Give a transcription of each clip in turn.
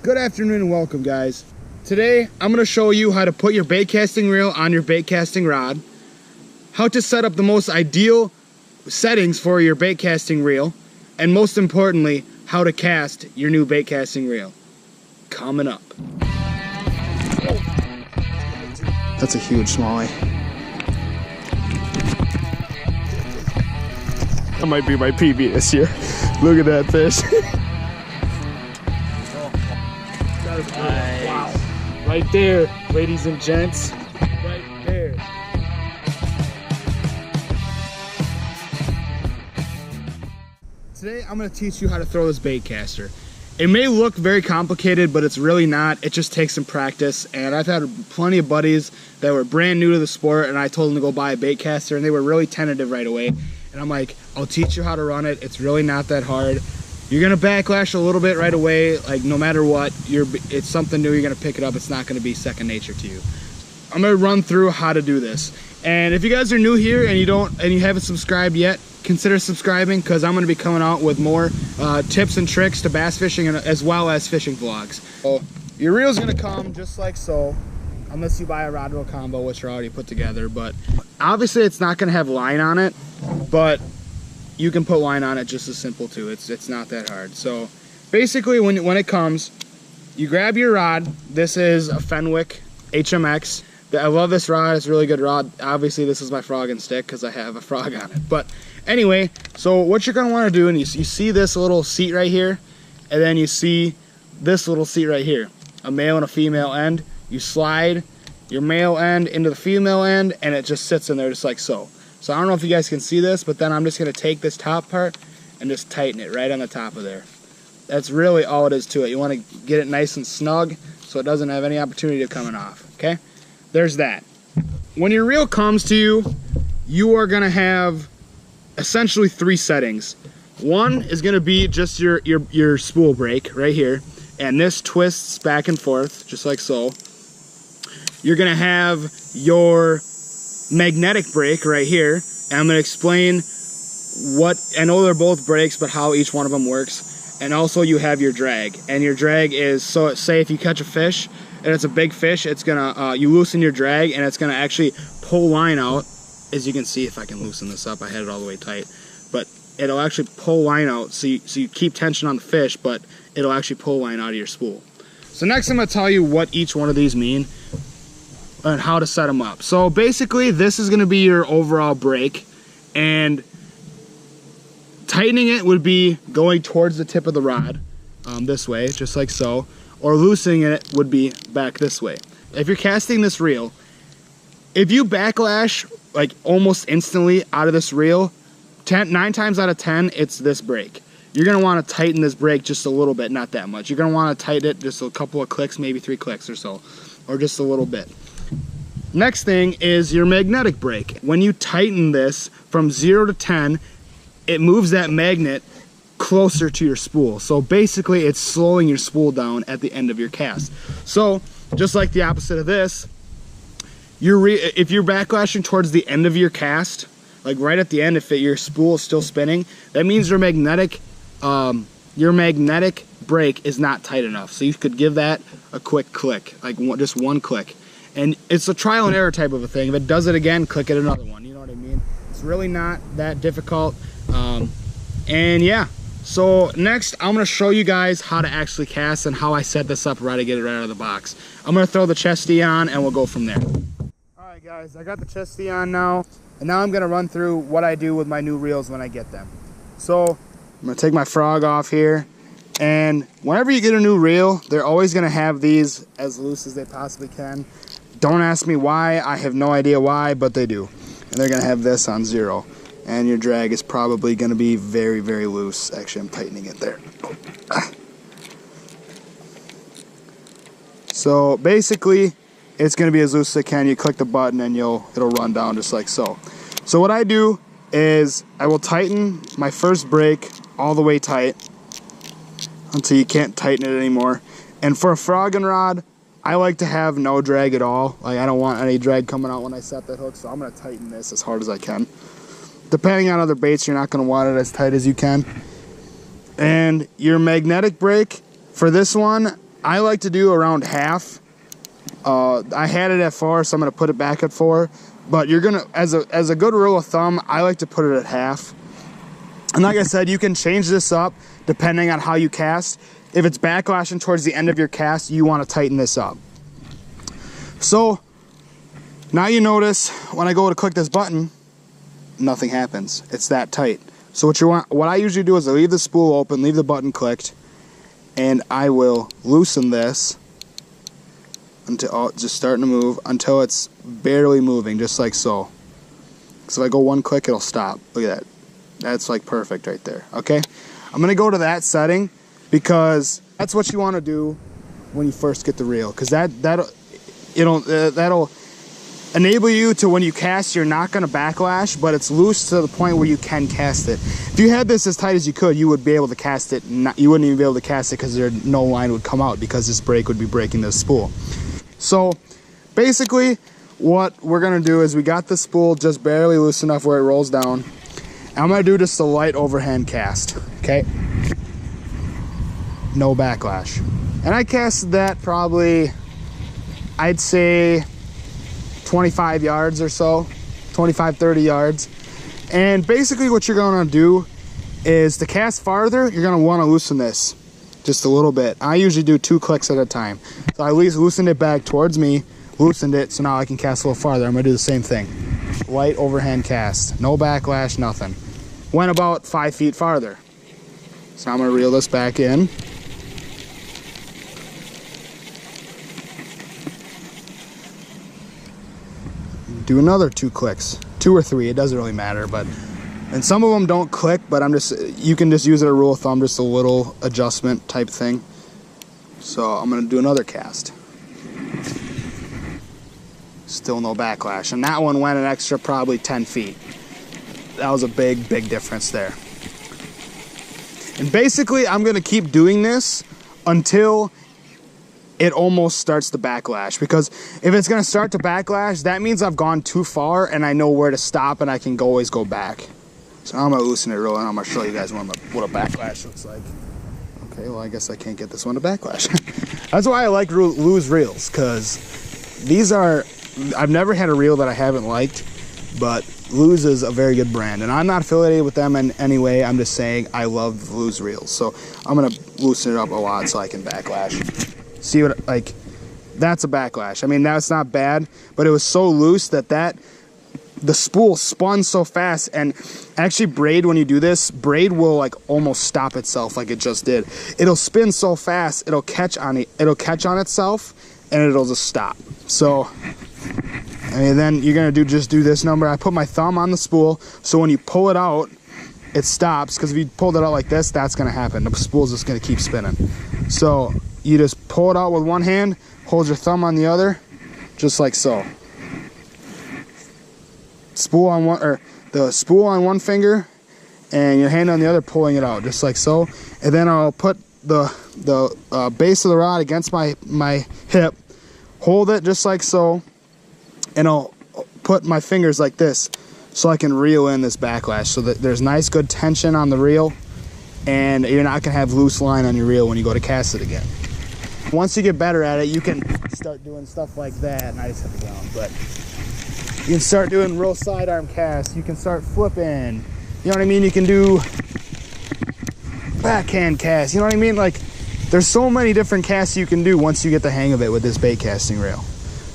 Good afternoon and welcome, guys. Today I'm going to show you how to put your bait casting reel on your bait casting rod, how to set up the most ideal settings for your bait casting reel, and most importantly, how to cast your new bait casting reel. Coming up. That's a huge smallie. That might be my PB this year. Look at that fish. Nice. Wow. Right there, ladies and gents. Right there. Today I'm going to teach you how to throw this bait caster. It may look very complicated, but it's really not. It just takes some practice, and I've had plenty of buddies that were brand new to the sport, and I told them to go buy a bait caster, and they were really tentative right away. And I'm like, I'll teach you how to run it. It's really not that hard. You're gonna backlash a little bit right away, like no matter what. It's something new, you're gonna pick it up. It's not gonna be second nature to you. I'm gonna run through how to do this. And if you guys are new here and you haven't subscribed yet, consider subscribing, because I'm gonna be coming out with more tips and tricks to bass fishing as well as fishing vlogs. So your reel's gonna come just like so, unless you buy a rod reel combo, which are already put together. But obviously it's not gonna have line on it, but you can put line on it just as simple too. It's not that hard. So basically when it comes, you grab your rod. This is a Fenwick HMX. I love this rod. It's a really good rod. Obviously this is my frogging stick because I have a frog on it. But anyway, so what you're going to want to do, and you see this little seat right here, and then you see this little seat right here, a male and a female end. You slide your male end into the female end, and it just sits in there just like so. So I don't know if you guys can see this, but then I'm just going to take this top part and just tighten it right on the top of there. That's really all it is to it. You want to get it nice and snug so it doesn't have any opportunity of coming off, okay? There's that. When your reel comes to you, you are going to have essentially 3 settings. One is going to be just your spool brake right here, and this twists back and forth just like so. You're going to have your magnetic brake right here, and I'm going to explain what, I know they're both brakes, but how each one of them works. And also you have your drag, and your drag is, so say if you catch a fish and it's a big fish, it's gonna you loosen your drag and it's gonna actually pull line out. As you can see, if I can loosen this up, I had it all the way tight, but it'll actually pull line out, so you keep tension on the fish, but it'll actually pull line out of your spool. So next I'm going to tell you what each one of these mean and how to set them up. So basically this is going to be your overall brake, and tightening it would be going towards the tip of the rod this way, just like so, or loosening it would be back this way. If you're casting this reel, if you backlash like almost instantly out of this reel, 9 times out of 10 it's this brake. You're going to want to tighten this brake just a little bit, not that much. You're going to want to tighten it just a couple of clicks, maybe 3 clicks or so, or just a little bit. Next thing is your magnetic brake. When you tighten this from 0 to 10, it moves that magnet closer to your spool. So basically it's slowing your spool down at the end of your cast. So just like the opposite of this, if you're backlashing towards the end of your cast, like right at the end, if your spool is still spinning, that means your magnetic brake is not tight enough. So you could give that a quick click, like just 1 click. And it's a trial and error type of a thing. If it does it again, click it another one. You know what I mean? It's really not that difficult. And yeah, so next I'm going to show you guys how to actually cast and how I set this up right to get it right out of the box. I'm going to throw the chesty on and we'll go from there. Alright guys, I got the chesty on now. And now I'm going to run through what I do with my new reels when I get them. So I'm going to take my frog off here. And whenever you get a new reel, they're always going to have these as loose as they possibly can. Don't ask me why, I have no idea why, but they do. And they're going to have this on 0. And your drag is probably going to be very, very loose. Actually, I'm tightening it there. So basically, it's going to be as loose as it can. You click the button and it'll run down just like so. So what I do is I will tighten my first brake all the way tight until you can't tighten it anymore. And for a frogging rod, I like to have no drag at all. Like, I don't want any drag coming out when I set that hook, so I'm going to tighten this as hard as I can. Depending on other baits, you're not going to want it as tight as you can. And your magnetic brake, for this one, I like to do around half. I had it at 4, so I'm gonna put it back at 4. But you're gonna, as a good rule of thumb, I like to put it at half. And like I said, you can change this up depending on how you cast. If it's backlashing towards the end of your cast, you want to tighten this up. So now you notice when I go to click this button, nothing happens. It's that tight. So what I usually do is I leave the spool open, leave the button clicked, and I will loosen this until it's just starting to move until it's barely moving, just like so. So if I go one click, it'll stop. Look at that. That's like perfect right there. Okay, I'm gonna go to that setting because that's what you want to do when you first get the reel, because that'll enable you to, when you cast, you're not gonna backlash, but it's loose to the point where you can cast it. If you had this as tight as you could, you would be able to cast it. You wouldn't even be able to cast it because no line would come out, because this brake would be breaking this spool. So basically what we're gonna do is we got the spool just barely loose enough where it rolls down. I'm gonna do just a light overhand cast, okay? No backlash. And I casted that probably, I'd say 25 yards or so, 25, 30 yards. And basically what you're gonna do is to cast farther, you're gonna wanna loosen this just a little bit. I usually do 2 clicks at a time. So I at least loosened it back towards me, loosened it, so now I can cast a little farther. I'm gonna do the same thing. Light overhand cast, no backlash, nothing. Went about 5 feet farther. So now I'm gonna reel this back in. Do another 2 clicks, 2 or 3, it doesn't really matter, and some of them don't click, but you can just use it as a rule of thumb, just a little adjustment type thing. So I'm gonna do another cast. Still no backlash, and that one went an extra probably 10 feet. That was a big difference there. And basically I'm gonna keep doing this until it almost starts to backlash, because if it's gonna start to backlash, that means I've gone too far and I know where to stop and I can always go back. So now I'm gonna loosen it real, and I'm gonna show you guys what a backlash looks like. Okay, well I guess I can't get this one to backlash. That's why I like Lew's reels, because I've never had a reel that I haven't liked, but Lew's is a very good brand, and I'm not affiliated with them in any way. I'm just saying I love Lew's reels, so I'm gonna loosen it up a lot so I can backlash. See what, like, that's a backlash. I mean, that's not bad, but it was so loose that the spool spun so fast. And actually braid, when you do this, braid will like almost stop itself like it just did. It'll spin so fast, it'll catch on itself, and it'll just stop. So I mean, then you're gonna just do this number. I put my thumb on the spool, so when you pull it out, it stops, because if you pulled it out like this, that's gonna happen. The spool's just gonna keep spinning. So you just pull it out with one hand, hold your thumb on the other, just like so. Spool on one, or the spool on one finger, and your hand on the other, pulling it out, just like so. And then I'll put the base of the rod against my hip, hold it just like so, and I'll put my fingers like this so I can reel in this backlash, so that there's nice good tension on the reel, and you're not gonna have loose line on your reel when you go to cast it again. Once you get better at it, you can start doing stuff like that, and I just hit the ground, but you can start doing real sidearm casts, you can start flipping, you know what I mean? You can do backhand casts, you know what I mean? Like, there's so many different casts you can do once you get the hang of it with this bait casting reel.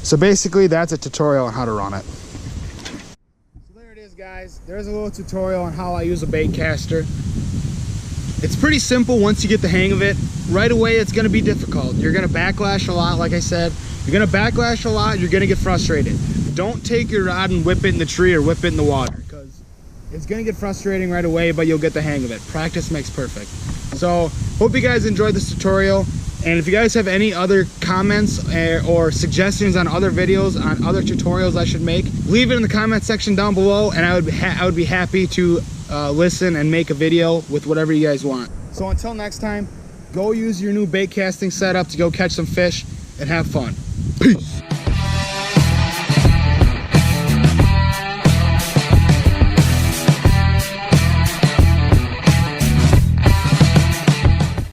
So basically, that's a tutorial on how to run it. So there it is, guys. There's a little tutorial on how I use a bait caster. It's pretty simple once you get the hang of it. Right away, it's gonna be difficult. You're gonna backlash a lot, like I said. You're gonna backlash a lot, you're gonna get frustrated. Don't take your rod and whip it in the tree or whip it in the water, because it's gonna get frustrating right away, but you'll get the hang of it. Practice makes perfect. So, hope you guys enjoyed this tutorial. And if you guys have any other comments or suggestions on other videos, on other tutorials I should make, leave it in the comment section down below, and I would be happy to listen and make a video with whatever you guys want. So until next time, go use your new bait casting setup to go catch some fish and have fun. Peace.